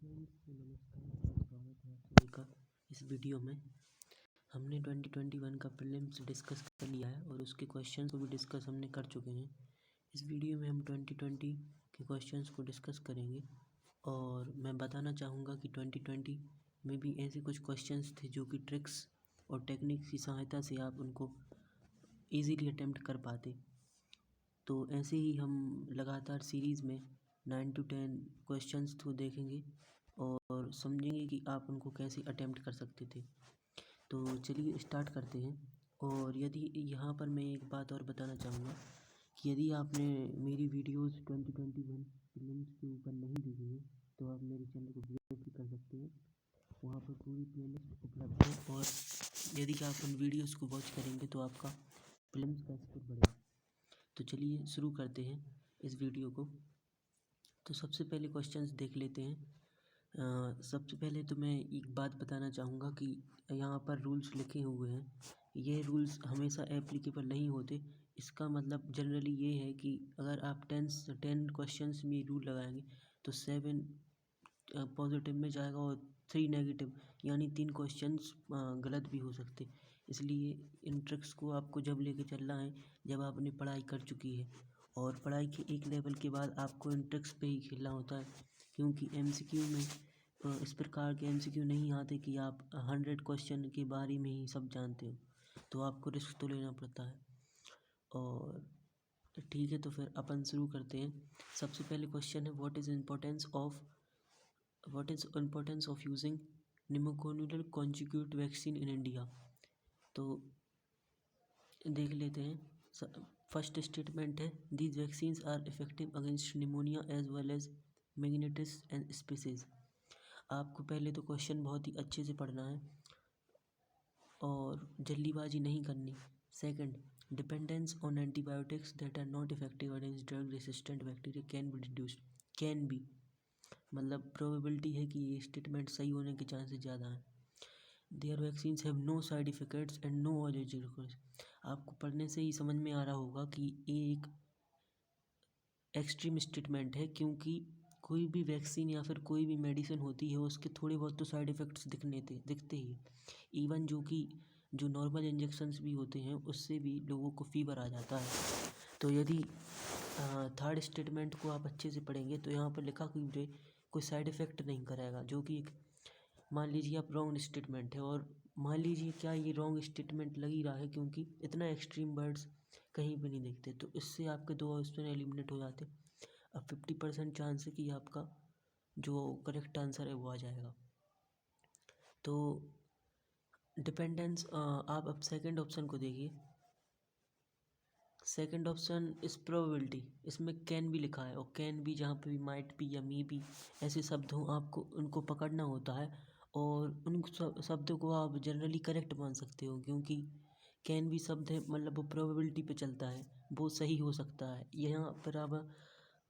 Friends नमस्कार और स्वागत है आप सभी का इस वीडियो में। हमने 2021 का प्रीलिम्स डिस्कस कर लिया है और उसके क्वेश्चंस को भी डिस्कस हमने कर चुके हैं। इस वीडियो में हम 2020 के क्वेश्चंस को डिस्कस करेंगे और मैं बताना चाहूँगा कि 2020 में भी ऐसे कुछ क्वेश्चंस थे जो कि ट्रिक्स और टेक्निक की सहायता से आप उनको ईज़िली अटेम्प्ट कर पाते। तो ऐसे ही हम लगातार सीरीज़ में 9 to 10 क्वेश्चंस तो देखेंगे और समझेंगे कि आप उनको कैसे अटेम्प्ट कर सकते थे। तो चलिए स्टार्ट करते हैं। और यदि यहाँ पर मैं एक बात और बताना चाहूँगा कि यदि आपने मेरी वीडियोस 2021 प्रीलिम्स के ऊपर नहीं देखी है तो आप मेरे चैनल को विजिट भी कर सकते हैं। वहाँ पर पूरी प्लेलिस्ट उपलब्ध है और यदि आप उन वीडियोस को वॉच करेंगे तो आपका प्रीलिम्स का स्कोर बढ़ेगा। तो चलिए शुरू करते हैं इस वीडियो को। तो सबसे पहले क्वेश्चंस देख लेते हैं। सबसे पहले तो मैं एक बात बताना चाहूँगा कि यहाँ पर रूल्स लिखे हुए हैं, ये रूल्स हमेशा एप्लीकेबल नहीं होते। इसका मतलब जनरली ये है कि अगर आप 10 क्वेश्चंस में रूल लगाएंगे तो 7 पॉजिटिव में जाएगा और 3 नेगेटिव, यानी 3 क्वेश्चंस गलत भी हो सकते। इसलिए इन ट्रिक्स को आपको जब लेके चलना है जब आपने पढ़ाई कर चुकी है, और पढ़ाई के एक लेवल के बाद आपको इन ट्रिक्स पे ही खेलना होता है, क्योंकि एमसीक्यू में इस प्रकार के एमसीक्यू नहीं आते कि आप 100 क्वेश्चन के बारे में ही सब जानते हो, तो आपको रिस्क तो लेना पड़ता है। और ठीक है, तो फिर अपन शुरू करते हैं। सबसे पहले क्वेश्चन है what is importance of using pneumococcal conjugate vaccine in India. तो देख लेते हैं। फर्स्ट स्टेटमेंट है these vaccines are effective against pneumonia as well as meningitis and species. आपको पहले तो क्वेश्चन बहुत ही अच्छे से पढ़ना है और जल्दीबाजी नहीं करनी। Second, dependence on antibiotics that are not effective against drug resistant bacteria can be reduced. Can be मतलब प्रोबेबिलिटी है कि ये स्टेटमेंट सही होने के चांसेस ज़्यादा हैं। Their vaccines have no side effects and no allergy records. आपको पढ़ने से ही समझ में आ रहा होगा कि ये एक एक्सट्रीम स्टेटमेंट है, क्योंकि कोई भी वैक्सीन या फिर कोई भी मेडिसिन होती है उसके थोड़े बहुत तो साइड इफ़ेक्ट्स दिखते ही। इवन जो नॉर्मल इंजेक्शन्स भी होते हैं उससे भी लोगों को फीवर आ जाता है। तो यदि थर्ड स्टेटमेंट को आप अच्छे से पढ़ेंगे तो यहाँ पर लिखा कि कोई साइड इफ़ेक्ट नहीं कराएगा, जो कि एक मान लीजिए आप रॉन्ग स्टेटमेंट है। और मान लीजिए क्या ये रॉन्ग स्टेटमेंट लग ही रहा है, क्योंकि इतना एक्सट्रीम वर्ड्स कहीं भी नहीं दिखते, तो इससे आपके 2 ऑप्शन एलिमिनेट हो जाते। अब 50% चांस है कि आपका जो करेक्ट आंसर है वो आ जाएगा। तो डिपेंडेंस, आप अब सेकंड ऑप्शन को देखिए। सेकंड ऑप्शन इस प्रोबेबिलिटी, इसमें कैन भी लिखा है और कैन भी जहाँ पे भी माइट भी या मे भी ऐसे शब्द हों आपको उनको पकड़ना होता है और उन शब्दों को आप जनरली करेक्ट मान सकते हो, क्योंकि कैन भी शब्द है, मतलब वो प्रोबेबिलिटी पे चलता है, वो सही हो सकता है। यहाँ पर आप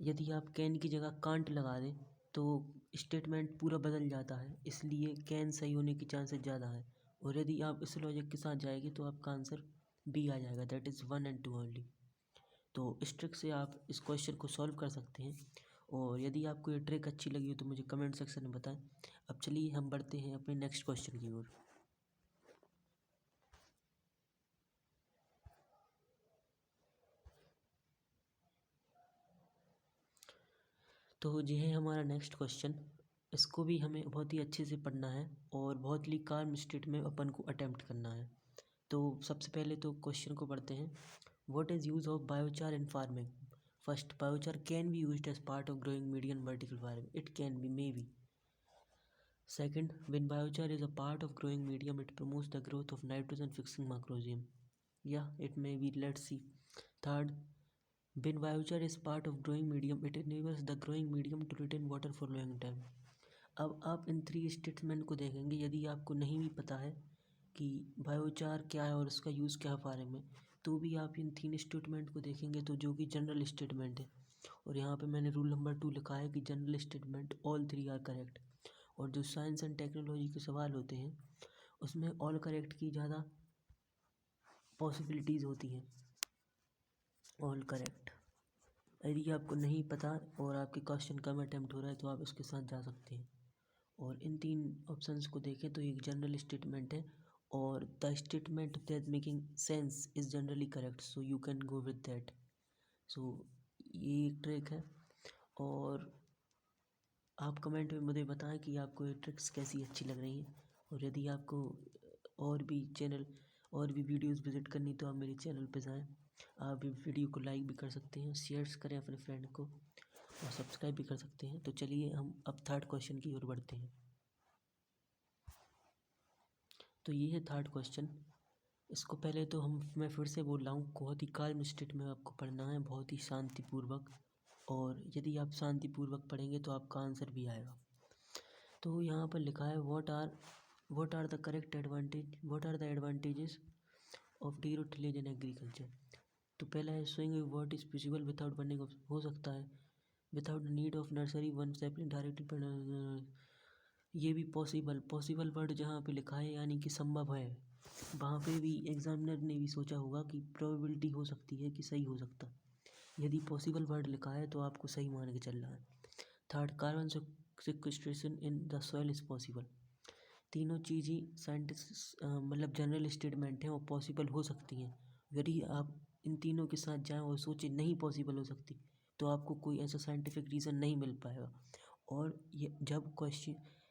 यदि आप कैन की जगह कांट लगा दें तो स्टेटमेंट पूरा बदल जाता है, इसलिए कैन सही होने की चांसेस ज़्यादा है। और यदि आप इस लॉजिक के साथ जाएंगे तो आपका आंसर बी आ जाएगा, दैट इज़ 1 and 2 ओनली। तो इस ट्रिक से आप इस क्वेश्चन को सॉल्व कर सकते हैं। और यदि आपको ये ट्रिक अच्छी लगी हो तो मुझे कमेंट सेक्शन में बताएं। अब चलिए हम बढ़ते हैं अपने नेक्स्ट क्वेश्चन की ओर। तो ये है हमारा नेक्स्ट क्वेश्चन। इसको भी हमें बहुत ही अच्छे से पढ़ना है और बहुत ही काम स्टेट में अपन को अटेम्प्ट करना है। तो सबसे पहले तो क्वेश्चन को पढ़ते हैं। What is use of biochar in farming. First, biochar can be used as part of growing medium vertical farming, it can be, may be. Second, when biochar is a part of growing medium, it promotes the growth of nitrogen-fixing macrosium. Yeah, it may be. Let's see. Third, when biochar is part of growing medium, it enables the growing medium to retain water for long time. अब आप इन 3 statement को देखेंगे। यदि आपको नहीं भी पता है कि बायोचार क्या है और उसका यूज़ क्या है फार्मिंग में, तो भी आप इन 3 स्टेटमेंट को देखेंगे तो जो कि जनरल स्टेटमेंट है। और यहाँ पे मैंने रूल नंबर 2 लिखा है कि general statement all 3 are correct. और जो साइंस एंड टेक्नोलॉजी के सवाल होते हैं उसमें ऑल करेक्ट की ज़्यादा पॉसिबिलिटीज़ होती हैं। All correct. यदि आपको नहीं पता और आपके क्वेश्चन कम अटैम्प्ट हो रहा है तो आप इसके साथ जा सकते हैं। और इन 3 ऑप्शंस को देखें तो एक जनरल स्टेटमेंट है और the statement that making sense is generally correct, so you can go with that. So ये एक ट्रिक है और आप कमेंट में मुझे बताएं कि आपको ये ट्रिक्स कैसी अच्छी लग रही हैं। और यदि आपको और भी वीडियोस विज़िट करनी तो आप मेरे चैनल पे जाएं। आप भी वीडियो को लाइक भी कर सकते हैं, शेयर्स करें अपने फ्रेंड को और सब्सक्राइब भी कर सकते हैं। तो चलिए हम अब थर्ड क्वेश्चन की ओर बढ़ते हैं। तो ये है थर्ड क्वेश्चन। इसको पहले तो मैं फिर से बोल रहा हूँ, बहुत ही काल्म स्टेट में आपको पढ़ना है, बहुत ही शांतिपूर्वक। और यदि आप शांतिपूर्वक पढ़ेंगे तो आपका आंसर भी आएगा। तो यहाँ पर लिखा है what are the advantages of the root tillage in agriculture. तो पहला है sowing wheat is possible without burning of, हो सकता है without need of nursery one sapling directly. ये भी पॉसिबल वर्ड जहाँ पे लिखा है यानी कि संभव है, वहाँ पे भी एग्जामिनर ने भी सोचा होगा कि प्रोबेबिलिटी हो सकती है कि सही हो सकता है। यदि पॉसिबल वर्ड लिखा है तो आपको सही मान के चल रहा है। Third, carbon sequestration in the soil is possible. तीनों चीज़ ही साइंटिस्ट मतलब जनरल स्टेटमेंट हैं और पॉसिबल हो सकती हैं। यदि आप इन तीनों के साथ जाएं और सोचें नहीं पॉसिबल हो सकती तो आपको कोई ऐसा साइंटिफिक रीज़न नहीं मिल पाएगा। और ये जब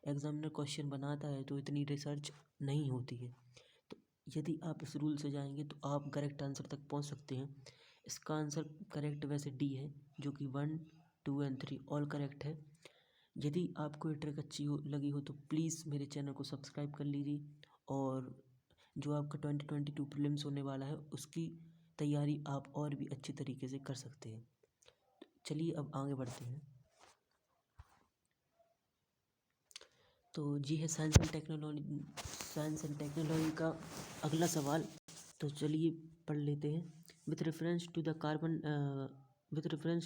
एग्जामिनर क्वेश्चन बनाता है तो इतनी रिसर्च नहीं होती है। तो यदि आप इस रूल से जाएंगे तो आप करेक्ट आंसर तक पहुंच सकते हैं। इसका आंसर करेक्ट वैसे डी है, जो कि 1, 2 एंड 3 ऑल करेक्ट है। यदि आपको ये ट्रिक अच्छी लगी हो तो प्लीज़ मेरे चैनल को सब्सक्राइब कर लीजिए और जो आपका 2022 प्रीलिम्स होने वाला है उसकी तैयारी आप और भी अच्छे तरीके से कर सकते हैं। चलिए अब आगे बढ़ते हैं। तो जी है साइंस एंड टेक्नोलॉजी का अगला सवाल। तो चलिए पढ़ लेते हैं। With reference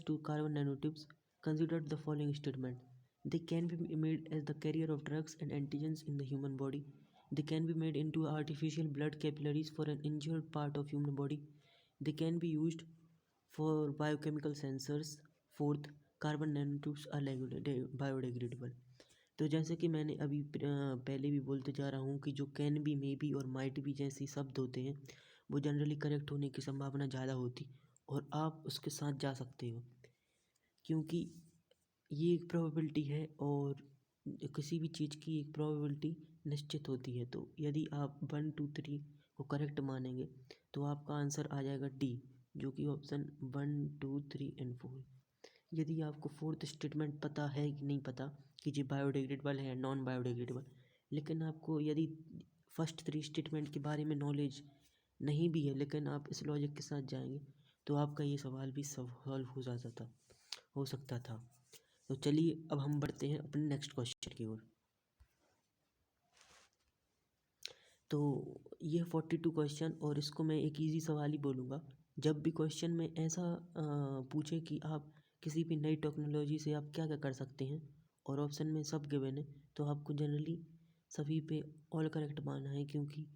to carbon nanotubes consider the following statement. They can be made as the carrier of drugs and antigens in the human body. They can be made into artificial blood capillaries for an injured part of human body. They can be used for biochemical sensors. Fourth, carbon nanotubes are biodegradable. तो जैसे कि मैंने अभी पहले भी बोलते जा रहा हूँ कि जो कैन बी, मे बी और माइट बी जैसे शब्द होते हैं वो जनरली करेक्ट होने की संभावना ज़्यादा होती और आप उसके साथ जा सकते हो, क्योंकि ये एक प्रोबेबिलिटी है और किसी भी चीज़ की एक प्रोबेबिलिटी निश्चित होती है। तो यदि आप 1, 2, 3 को करेक्ट मानेंगे तो आपका आंसर आ जाएगा डी, जो कि ऑप्शन 1, 2, 3 एंड 4। यदि आपको फोर्थ स्टेटमेंट पता है कि नहीं पता कि ये बायोडिग्रेडेबल है या नॉन बायोडिग्रेडेबल, लेकिन आपको यदि फर्स्ट 3 स्टेटमेंट के बारे में नॉलेज नहीं भी है लेकिन आप इस लॉजिक के साथ जाएंगे तो आपका ये सवाल भी सॉल्व हो सकता था। तो चलिए अब हम बढ़ते हैं अपने नेक्स्ट क्वेश्चन की ओर। तो ये 42 क्वेश्चन और इसको मैं एक इजी सवाल ही बोलूँगा। जब भी क्वेश्चन में ऐसा पूछे कि आप किसी भी नई टेक्नोलॉजी से आप क्या क्या कर सकते हैं और ऑप्शन में सब गिवन है, तो आपको जनरली सभी पे ऑल करेक्ट मानना है, क्योंकि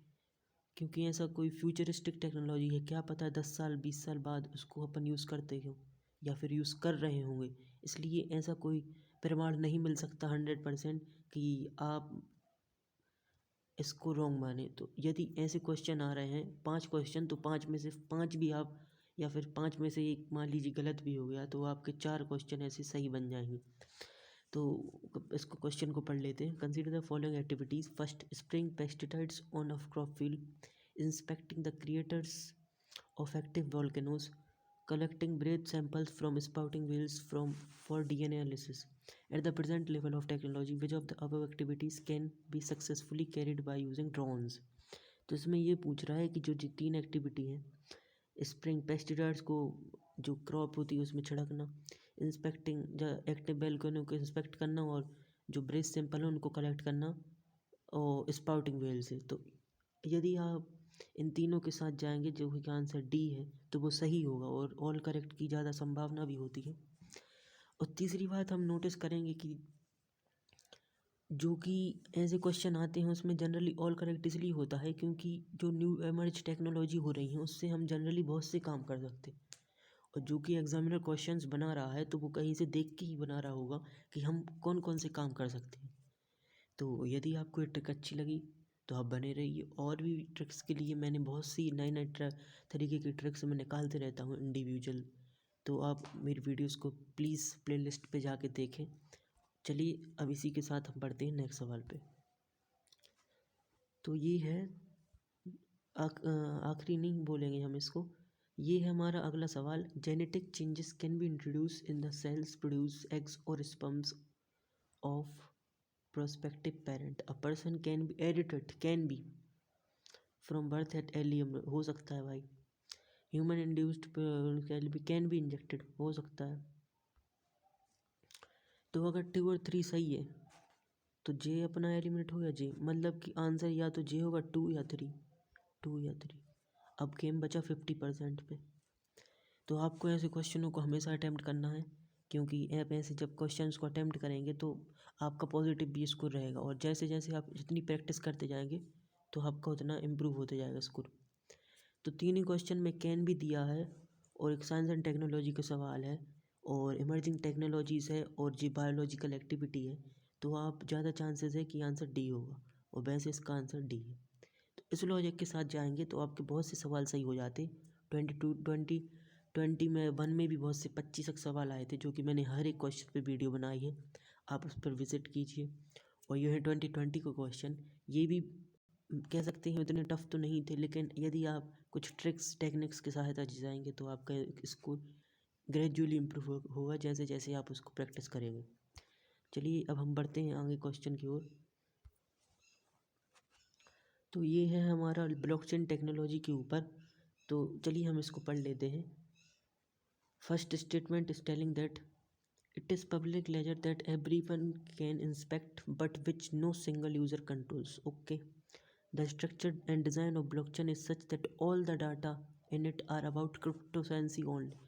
ऐसा कोई फ्यूचरिस्टिक टेक्नोलॉजी है, क्या पता 10 साल 20 साल बाद उसको अपन यूज़ करते हो या फिर यूज़ कर रहे होंगे। इसलिए ऐसा कोई प्रमाण नहीं मिल सकता 100% कि आप इसको रॉन्ग माने। तो यदि ऐसे क्वेश्चन आ रहे हैं 5 क्वेश्चन, तो 5 में से 5 भी आप, या फिर 5 में से एक मान लीजिए गलत भी हो गया, तो आपके 4 क्वेश्चन ऐसे सही बन जाएंगे। तो इसको क्वेश्चन को पढ़ लेते हैं। Consider the following activities. First, spraying pesticides on a crop field, inspecting the creators of active volcanoes, collecting breath samples from spouting wells for DNA analysis. At the present level of technology, which of the above activities can be successfully carried by using drones? तो इसमें ये पूछ रहा है कि जो 3 activity हैं, spring pesticides को जो क्रॉप होती है उसमें छिड़कना, इंस्पेक्टिंग जो एक्टिव वोल्केनो को इंस्पेक्ट करना, और जो ब्रेथ सैंपल है उनको कलेक्ट करना और स्पाउटिंग वेल से। तो यदि आप इन तीनों के साथ जाएंगे, जो कि आंसर डी है, तो वो सही होगा और ऑल करेक्ट की ज़्यादा संभावना भी होती है। और तीसरी बात हम नोटिस करेंगे कि जो कि ऐसे क्वेश्चन आते हैं उसमें जनरली ऑल करेक्ट इसलिए होता है क्योंकि जो न्यू एमर्ज टेक्नोलॉजी हो रही है उससे हम जनरली बहुत से काम कर सकते हैं। और जो कि एग्जामिनर क्वेश्चंस बना रहा है तो वो कहीं से देख के ही बना रहा होगा कि हम कौन कौन से काम कर सकते हैं। तो यदि आपको ये ट्रिक अच्छी लगी तो आप बने रहिए। और भी ट्रिक्स के लिए मैंने बहुत सी नए नए तरीके की ट्रिक्स मैं निकालते रहता हूँ इंडिविजुअल, तो आप मेरी वीडियोस को प्लीज़ प्लेलिस्ट पे जाके देखें। चलिए अब इसी के साथ हम बढ़ते हैं नेक्स्ट सवाल पे। तो ये है आखिरी नहीं बोलेंगे हम इसको, ये है हमारा अगला सवाल। Genetic changes can be introduce in the cells produce eggs और sperms of prospective parent. A person can be edited, can be from birth at early, हो सकता है भाई। Human induced can be injected, हो सकता है। तो अगर 2 और 3 सही है तो जे अपना एलिमिनेट हो या जे, मतलब कि आंसर या तो जे होगा 2 या 3, 2 या 3। अब गेम बचा 50% पे। तो आपको ऐसे क्वेश्चनों को हमेशा अटैम्प्ट करना है, क्योंकि आप ऐसे जब क्वेश्चंस को अटैम्प्ट करेंगे तो आपका पॉजिटिव भी स्कोर रहेगा, और जैसे जैसे आप जितनी प्रैक्टिस करते जाएंगे तो आपका उतना इम्प्रूव होते जाएगा स्कोर। तो 3 ही क्वेश्चन में कैन भी दिया है, और एक साइंस एंड टेक्नोलॉजी का सवाल है, और इमर्जिंग टेक्नोलॉजीज़ है, और जी बायोलॉजिकल एक्टिविटी है। तो आप ज़्यादा चांसेस है कि आंसर डी होगा, और वैसे इसका आंसर डी है। तो इस लॉजिक के साथ जाएंगे तो आपके बहुत से सवाल सही हो जाते। 20 में 1 में भी बहुत से 25 तक सवाल आए थे, जो कि मैंने हर एक क्वेश्चन पे वीडियो बनाई है, आप उस पर विजिट कीजिए। और ये है 2020 का क्वेश्चन, ये भी कह सकते हैं उतने टफ तो नहीं थे, लेकिन यदि आप कुछ ट्रिक्स टेक्निक्स की सहायता से जाएंगे तो आपका स्कोर ग्रेजुअली इम्प्रूव होगा जैसे जैसे आप उसको प्रैक्टिस करेंगे। चलिए अब हम बढ़ते हैं आगे क्वेश्चन की ओर। तो ये है हमारा ब्लॉकचेन टेक्नोलॉजी के ऊपर, तो चलिए हम इसको पढ़ लेते हैं। First statement is telling that it is public ledger that everyone can inspect but which no single user controls. Okay. The structure and design of blockchain is such that all the data in it are about cryptocurrency only.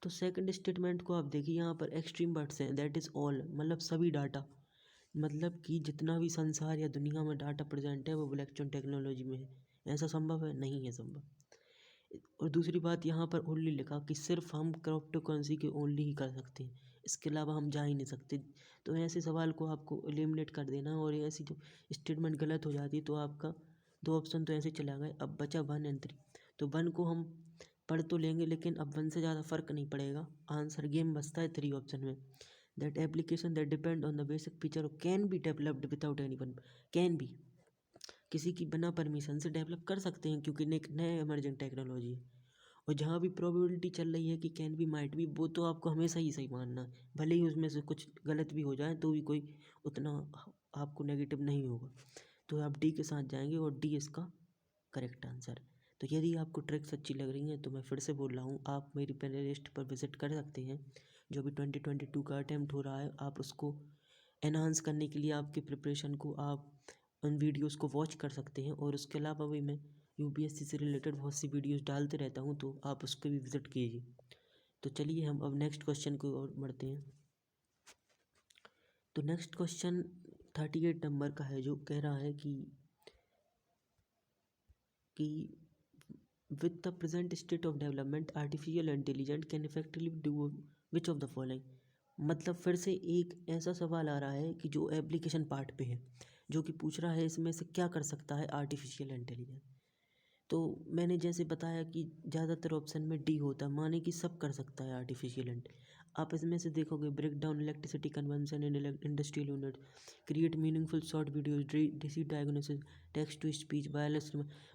तो second statement को आप देखिए, यहाँ पर extreme words हैं, that is all, मतलब सभी data, मतलब कि जितना भी संसार या दुनिया में डाटा प्रेजेंट है वो ब्लॉकचेन टेक्नोलॉजी में है। ऐसा संभव है? नहीं है संभव। और दूसरी बात यहाँ पर ओनली लिखा कि सिर्फ हम क्रिप्टो करेंसी के ओनली ही कर सकते हैं, इसके अलावा हम जा ही नहीं सकते। तो ऐसे सवाल को आपको एलिमिनेट कर देना, और ऐसी जो स्टेटमेंट गलत हो जाती है तो आपका 2 ऑप्शन तो ऐसे चला गए। अब बचा 1 एंड 3, तो 1 को हम पढ़ तो लेंगे, लेकिन अब 1 से ज़्यादा फ़र्क नहीं पड़ेगा, आंसर गेम बचता है 3 ऑप्शन में। That application that depend on the basic feature can be developed without anyone, can be किसी की बिना परमिशन से डेवलप कर सकते हैं, क्योंकि एक नए इमर्जिंग टेक्नोलॉजी है। और जहाँ भी प्रोबेबिलिटी चल रही है कि कैन बी माइट भी, वो तो आपको हमेशा ही सही मानना है, भले ही उसमें से कुछ गलत भी हो जाए तो भी कोई उतना आपको नेगेटिव नहीं होगा। तो आप डी के साथ जाएंगे, और डी इसका करेक्ट आंसर है। तो यदि आपको ट्रिक्स अच्छी लग रही हैं तो मैं फिर से बोल रहा हूँ, आप मेरी प्ले लिस्ट पर विजिट कर सकते हैं। जो भी 2022 का अटैम्प्ट हो रहा है, आप उसको एनहांस करने के लिए आपकी प्रिपरेशन को आप उन वीडियोस को वॉच कर सकते हैं। और उसके अलावा भी मैं यूपीएससी से रिलेटेड बहुत सी वीडियोस डालते रहता हूँ, तो आप उसको भी विज़िट कीजिए। तो चलिए हम अब नेक्स्ट क्वेश्चन को और बढ़ते हैं। तो नेक्स्ट क्वेश्चन 38 नंबर का है, जो कह रहा है कि with the present state of development artificial intelligent can effectively do which of the following. मतलब फिर से एक ऐसा सवाल आ रहा है कि जो एप्लीकेशन पार्ट पे है, जो कि पूछ रहा है इसमें से क्या कर सकता है आर्टिफिशियल इंटेलिजेंस। तो मैंने जैसे बताया कि ज़्यादातर ऑप्शन में डी होता है, माने कि सब कर सकता है आर्टिफिशियल इंट। आप इसमें से देखोगे break down electricity conversion in industrial unit, create meaningful short videos, disease diagnosis, text to speech, wireless,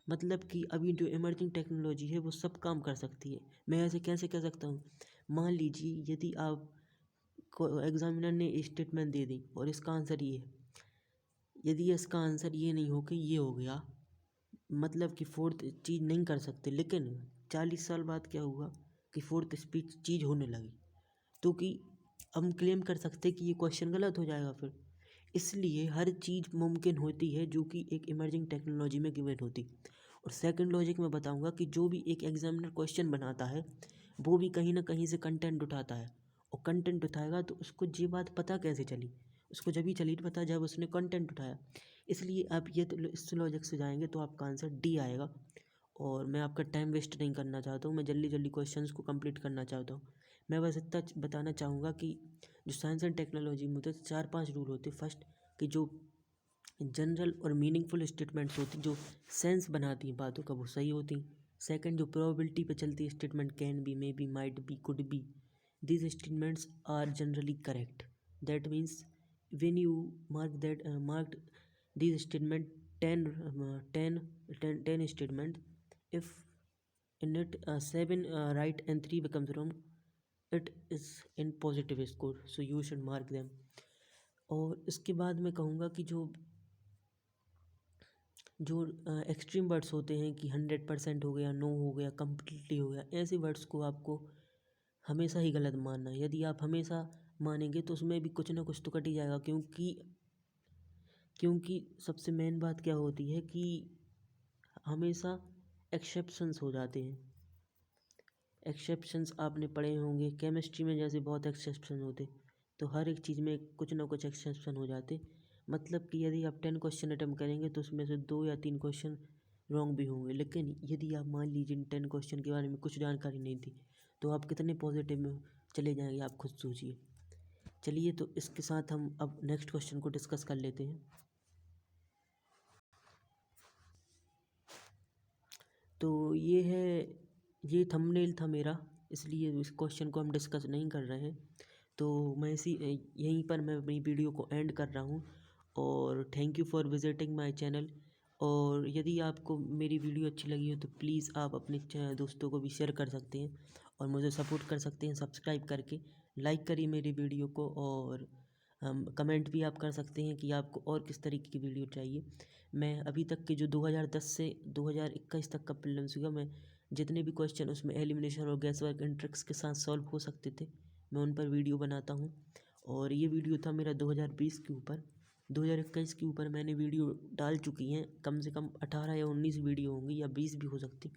मतलब कि अभी जो इमर्जिंग टेक्नोलॉजी है वो सब काम कर सकती है। मैं ऐसे कैसे कह सकता हूँ? मान लीजिए यदि आप को एग्जामिनर ने स्टेटमेंट दे दी और इसका आंसर ये है, यदि इसका आंसर ये नहीं हो कि ये हो गया, मतलब कि फोर्थ चीज़ नहीं कर सकते, लेकिन 40 साल बाद क्या हुआ कि फोर्थ स्पीच चीज़ होने लगी, तो कि हम क्लेम कर सकते कि ये क्वेश्चन गलत हो जाएगा फिर। इसलिए हर चीज़ मुमकिन होती है जो कि एक इमर्जिंग टेक्नोलॉजी में गिवन होती। और सेकंड लॉजिक में बताऊंगा कि जो भी एक एग्जामिनर क्वेश्चन बनाता है वो भी कहीं ना कहीं से कंटेंट उठाता है, और कंटेंट उठाएगा तो उसको ये बात पता कैसे चली, उसको जब ही चली पता जब उसने कंटेंट उठाया। इसलिए आप ये तो इस लॉजिक से जाएंगे तो आपका आंसर डी आएगा। और मैं आपका टाइम वेस्ट नहीं करना चाहता हूँ, मैं जल्दी जल्दी क्वेश्चंस को कंप्लीट करना चाहता हूँ। मैं बस इतना बताना चाहूँगा कि जो साइंस एंड टेक्नोलॉजी में होते 4-5 रूल होते। फर्स्ट कि जो जनरल और मीनिंगफुल स्टेटमेंट्स होती जो सेंस बनाती हैं बातों का, वो सही होती हैं। सेकंड, जो प्रोबेबिलिटी पे चलती है statement, can be, may B, might be, could be, these statements are generally correct. That means when you marked these statement 10 statement, if in it 7 right and 3 becomes wrong, it is in positive score, so you should mark them. और इसके बाद मैं कहूँगा कि जो extreme words होते हैं कि 100% हो गया, नो हो गया, कम्प्लीटली हो गया, ऐसे वर्ड्स को आपको हमेशा ही गलत मानना है। यदि आप हमेशा मानेंगे तो उसमें भी कुछ ना कुछ तो कट ही जाएगा, क्योंकि सबसे मेन बात क्या होती है कि हमेशा एक्सेप्शंस हो जाते हैं। एक्सेप्शंस आपने पढ़े होंगे केमिस्ट्री में, जैसे बहुत एक्सेप्शन होते, तो हर एक चीज़ में कुछ ना कुछ एक्सेप्शन हो जाते। मतलब कि यदि आप 10 क्वेश्चन अटैम्प्ट करेंगे तो उसमें से 2 या 3 क्वेश्चन रॉन्ग भी होंगे। लेकिन यदि आप मान लीजिए इन 10 क्वेश्चन के बारे में कुछ जानकारी नहीं थी, तो आप कितने पॉजिटिव में चले जाएंगे, आप खुद सोचिए। चलिए, तो इसके साथ हम अब नेक्स्ट क्वेश्चन को डिस्कस कर लेते हैं। तो ये थंबनेल था मेरा, इसलिए इस क्वेश्चन को हम डिस्कस नहीं कर रहे हैं। तो मैं यहीं पर मैं अपनी वीडियो को एंड कर रहा हूँ, और thank you for visiting my channel. और यदि आपको मेरी वीडियो अच्छी लगी हो तो प्लीज़ आप अपने दोस्तों को भी शेयर कर सकते हैं, और मुझे सपोर्ट कर सकते हैं सब्सक्राइब करके। लाइक करिए मेरी वीडियो को, और कमेंट भी आप कर सकते हैं कि आपको और किस तरीके की वीडियो चाहिए। मैं अभी तक के जो 2010 से 2021 तक का प्रीलिम्स हुआ, मैं जितने भी क्वेश्चन उसमें एलिमिनेशन और गैस वर्क एंड ट्रिक्स के साथ सॉल्व हो सकते थे, मैं उन पर वीडियो बनाता हूँ। और ये वीडियो था मेरा 2020 के ऊपर। 2021 के ऊपर मैंने वीडियो डाल चुकी हैं, कम से कम 18 या 19 वीडियो होंगी, या 20 भी हो सकती।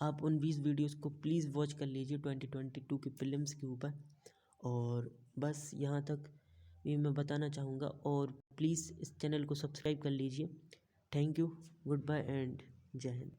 आप उन 20 वीडियोस को प्लीज़ वॉच कर लीजिए 2022 के प्रीलिम्स के ऊपर। और बस यहाँ तक ये मैं बताना चाहूँगा, और प्लीज़ इस चैनल को सब्सक्राइब कर लीजिए। Thank you, goodbye and जय हिंद।